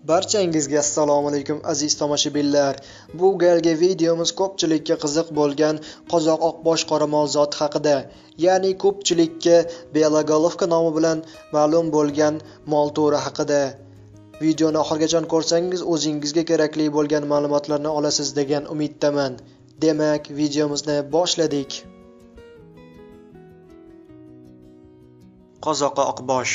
Barchangizga assalomu alaykum aziz tomoshabinlar. Bu galgi videomiz ko'pchilikka qiziq bo'lgan qozoq oqbosh qoramol zoti haqida, ya'ni ko'pchilikka Belagolovka nomi bilan ma'lum bo'lgan mol turi haqida. Videoni oxirigacha ko'rsangiz o'zingizga kerakli bo'lgan ma'lumotlarni olasiz degan umiddaman. Demak, videomizni boshladik. Qozoq oqbosh.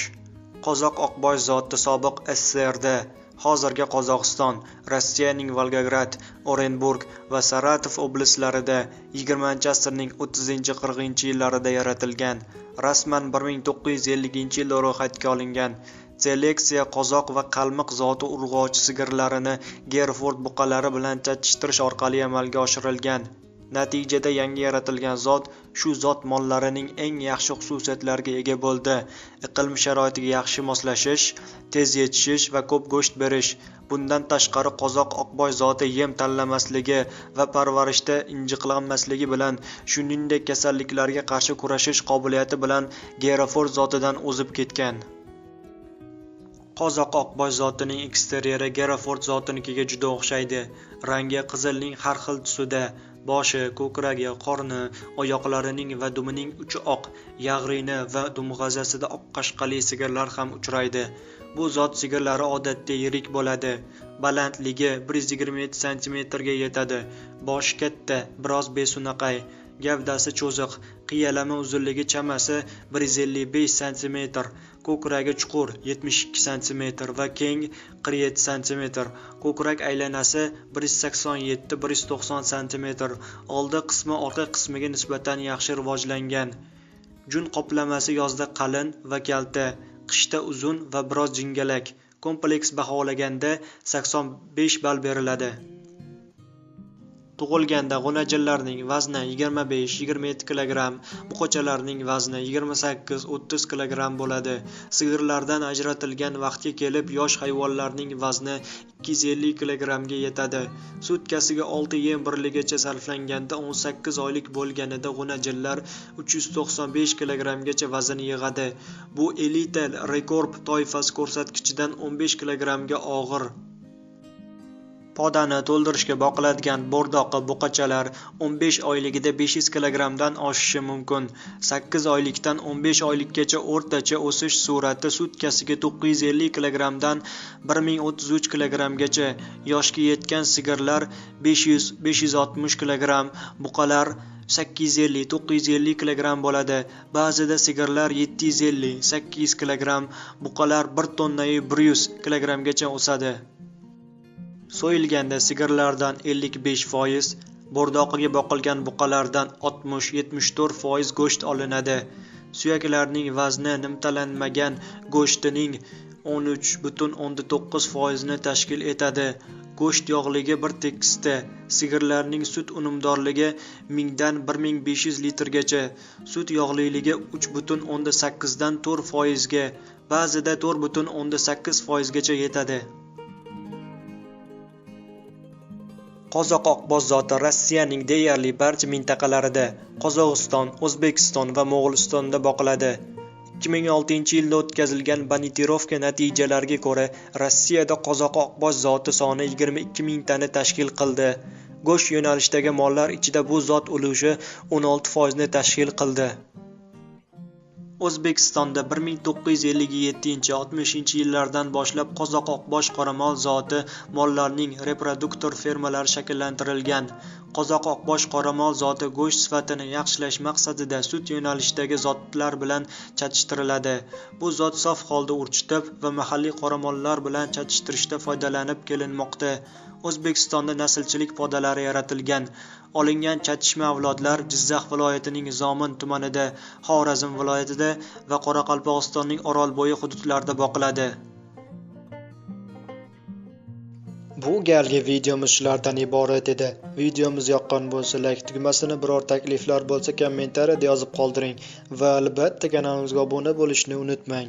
Qozoq oqbosh zoti sobiq SSRda, hozirgi Qozog'iston, Rossiyaning Volgograd, Orenburg va Saratov oblastlarida 20-asrning 30-40-yillarida yaratilgan. Rasman 1950-yilda ro'yxatga olingan. Seleksiya qozoq va qalmiq zoti urg'ochi sigirlarini Gerford buqalari bilan chattishtirish orqali amalga oshirilgan. Natijada yangi yaratilgan zot shu zot mollarining eng yaxshi xususiyatlariga ega bo'ldi. Iqlim sharoitiga yaxshi moslashish, tez yetishish va ko'p go'sht berish. Bundan tashqari qozoq oqbosh zoti yem tanlamasligi va parvarishda injiqlanmasligi bilan, shuningdek kasalliklarga qarshi kurashish qobiliyati bilan Gerford zotidan o'zib ketgan. Qozoq oqbosh zotining eksteryeri Gerford zotinikiga juda o'xshaydi. Rangi qizilning har xil tusida. Boshi, ko'kragi, qorni, oyoqlarining va dumining uchi oq, yag'rini va dumg'azasida oq qashqali sigirlar ham uchraydi. Bu zot sigirlari odatda yirik bo'ladi. Balandligi 127 cm ga yetadi. Boshi katta, biroz besunaqay. Gavdasi cho'ziq, qiyalama uzunligi chamasi 155 cm, ko'kragi chuqur 72 cm va keng 47 cm, ko'krak aylanasi 187-190 cm, oldi qismi orqa qismiga nisbatan yaxshi rivojlangan. Jun qoplamasi yozda qalin va kalta, qishda uzun va biroz jingalak. Kompleks baholaganda 85 ball beriladi. Tug'ilganda g'unajinlarning vazni 25-27 kg, buqachalarning vazni 28-30 kg bo'ladi. Sigirlardan ajratilgan vaqtga kelib yosh hayvonlarning vazni 250 kg ga yetadi. Sutkasiga 6 yem birligicha sarflanganda 18 oylik bo'lganida g'unajinlar 395 kg gacha vazn yig'adi. Bu elita rekord toifasi ko'rsatkichidan 15 kg ga og'ir. Podani to'ldirishga boqiladigan bo'rdoqi buqachalar 15 oyligida 500 kg dan oshishi mumkin. 8 oylikdan 15 oylikgacha o'rtacha o'sish sur'ati sutkasiga 950 kg dan 1033 kg gacha. Yoshga yetgan sigirlar 500-560 kg, buqalar 850-950 kg bo'ladi. Ba'zida sigirlar 750-800 kg, buqalar 1 tonnai 100 kg gacha o'sadi. So'yilganda sigirlardan 55%, bo'rdoqiga boqilgan buqalardan 60-74% go'sht olinadi. Suyaklarning vazni nimtalanmagan go'shtining 13,9% ni tashkil etadi. Go'sht yog'ligi bir tekisda. Sigirlarning sut unumdorligi 1000 dan 1500 litrgacha. Sut yog'liligi 3,8 dan 4% ga, ba'zida 4,8% gacha yetadi. Qozoq oqbosh zoti Rossiyaning deyarli barcha mintaqalarida, Qozog'iston, O'zbekiston va Mo'g'ulistonda boqiladi. 2006-yilda o'tkazilgan banitirovka natijalariga ko'ra, Rossiyada qozoq oqbosh zoti soni 22 mingtani tashkil qildi. Go'sht yo'nalishdagi mollar ichida bu zot ulushi 16% ni tashkil qildi. O'zbekistonda 1957-60 yillardan boshlab qozoq oqbosh qoramol zoti mollarning reproduktor fermalari shakllantirilgan. Qozoq oqbosh qoramol zoti go'sht sifatini yaxshilash maqsadida sut yo'nalishidagi zotlar bilan chatishtiriladi. Bu zot sof holda urchitib va mahalliy qoramollar bilan chatishtirishda foydalanib kelinmoqda. O'zbekistonda naslchilik podalari yaratilgan. Olingan chatishma avlodlar Jizzax viloyatining Zomin tumanida, Xorazm viloyatida va Qoraqalpog'istonning Orolbo'yi hududlarida boqiladi. Bu galgi videomiz shulardan iborat edi. Videomiz yoqqan bo'lsa like tugmasini, biror takliflar bo'lsa kommentariyada yozib qoldiring va albatta kanalimizga obuna bo'lishni unutmang.